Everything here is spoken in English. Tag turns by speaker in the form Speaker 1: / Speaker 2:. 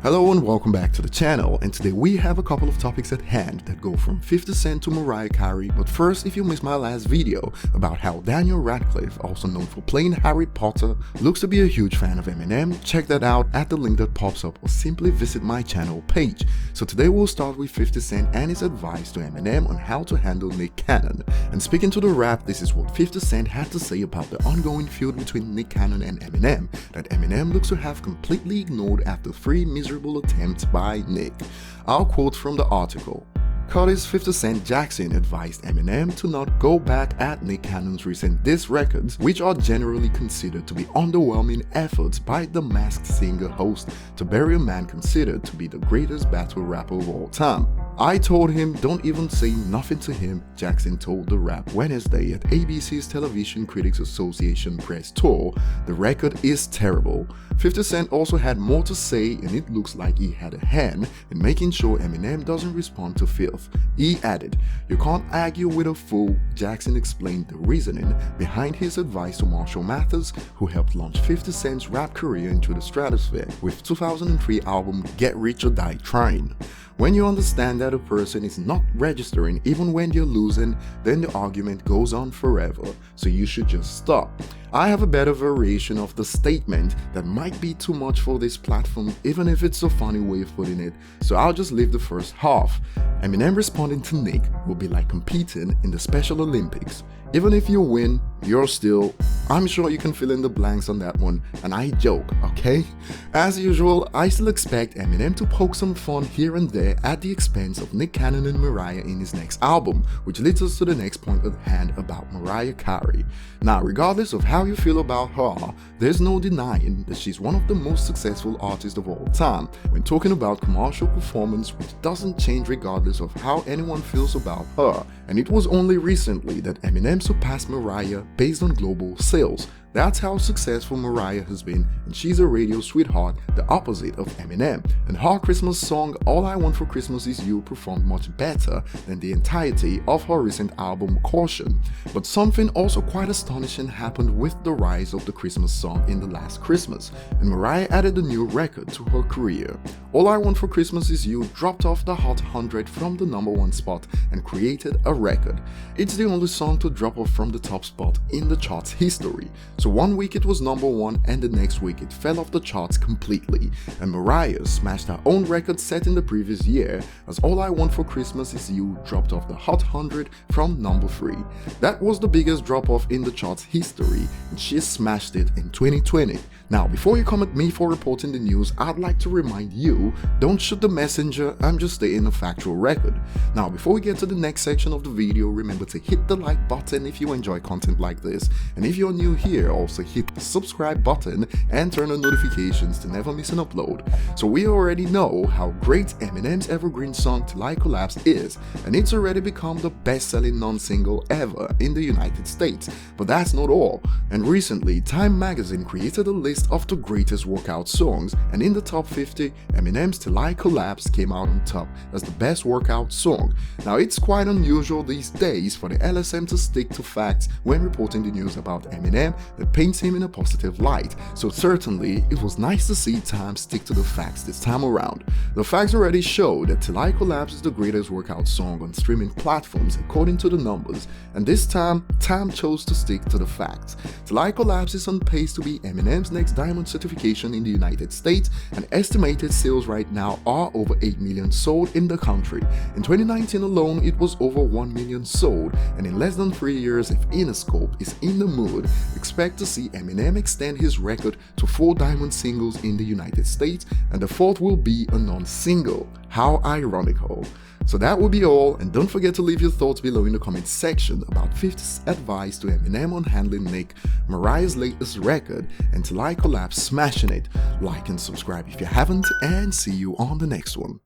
Speaker 1: Hello and welcome back to the channel, and today we have a couple of topics at hand that go from 50 Cent to Mariah Carey. But first, if you missed my last video about how Daniel Radcliffe, also known for playing Harry Potter, looks to be a huge fan of Eminem, check that out at the link that pops up or simply visit my channel page. So today we'll start with 50 Cent and his advice to Eminem on how to handle Nick Cannon. And speaking to the rap, this is what 50 Cent had to say about the ongoing feud between Nick Cannon and Eminem that Eminem looks to have completely ignored after 3 miserable attempts by Nick. I'll quote from the article. Curtis 50 Cent Jackson advised Eminem to not go back at Nick Cannon's recent diss records, which are generally considered to be underwhelming efforts by the Masked Singer host to bury a man considered to be the greatest battle rapper of all time. I told him don't even say nothing to him, Jackson told the Rap Wednesday at ABC's Television Critics Association press tour. The record is terrible. 50 Cent also had more to say, and it looks like he had a hand in making sure Eminem doesn't respond to filth. He added, "You can't argue with a fool." Jackson explained the reasoning behind his advice to Marshall Mathers, who helped launch 50 Cent's rap career into the stratosphere with 2003 album Get Rich or Die Trying. When you understand that a person is not registering even when you're losing, then the argument goes on forever, so you should just stop. I have a better variation of the statement that might be too much for this platform, even if it's a funny way of putting it, so I'll just leave the first half. Eminem responding to Nick will be like competing in the Special Olympics. Even if you win, you're still... I'm sure you can fill in the blanks on that one, and I joke, okay? As usual, I still expect Eminem to poke some fun here and there at the expense of Nick Cannon and Mariah in his next album, which leads us to the next point at hand about Mariah Carey. Now, regardless of how you feel about her, there's no denying that she's one of the most successful artists of all time when talking about commercial performance, which doesn't change regardless of how anyone feels about her. And it was only recently that Eminem surpassed Mariah based on global sales. That's how successful Mariah has been, and she's a radio sweetheart, the opposite of Eminem. And her Christmas song All I Want for Christmas Is You performed much better than the entirety of her recent album Caution. But something also quite astonishing happened with the rise of the Christmas song in the last Christmas, and Mariah added a new record to her career. All I Want for Christmas Is You dropped off the Hot 100 from the #1 spot and created a record. It's the only song to drop off from the top spot in the chart's history. So one week it was #1 and the next week it fell off the charts completely, and Mariah smashed her own record set in the previous year as All I Want for Christmas Is You dropped off the Hot 100 from #3. That was the biggest drop off in the chart's history, and she smashed it in 2020. Now, before you come at me for reporting the news, I'd like to remind you, don't shoot the messenger, I'm just stating a factual record. Now, before we get to the next section of the video, remember to hit the like button if you enjoy content like this, and if you're new here, also hit the subscribe button and turn on notifications to never miss an upload. So we already know how great Eminem's evergreen song Till I Collapse is, and it's already become the best-selling non-single ever in the United States. But that's not all, and recently Time magazine created a list of the greatest workout songs, and in the top 50, Eminem's Till I Collapse came out on top as the best workout song. Now, it's quite unusual these days for the LSM to stick to facts when reporting the news about Eminem that paints him in a positive light, so certainly it was nice to see Time stick to the facts this time around. The facts already show that Till I Collapse is the greatest workout song on streaming platforms according to the numbers, and this time, Time chose to stick to the facts. Till I Collapse is on pace to be Eminem's next diamond certification in the United States, and estimated sales right now are over 8 million sold in the country. In 2019 alone, it was over 1 million sold, and in less than 3 years, if Interscope is in the mood, expect to see Eminem extend his record to 4 diamond singles in the United States, and the 4th will be a non-single. How ironical. So that will be all, and don't forget to leave your thoughts below in the comment section about 50's advice to Eminem on handling Nick, Mariah's latest record, and Till I Collapse smashing it. Like and subscribe if you haven't, and see you on the next one.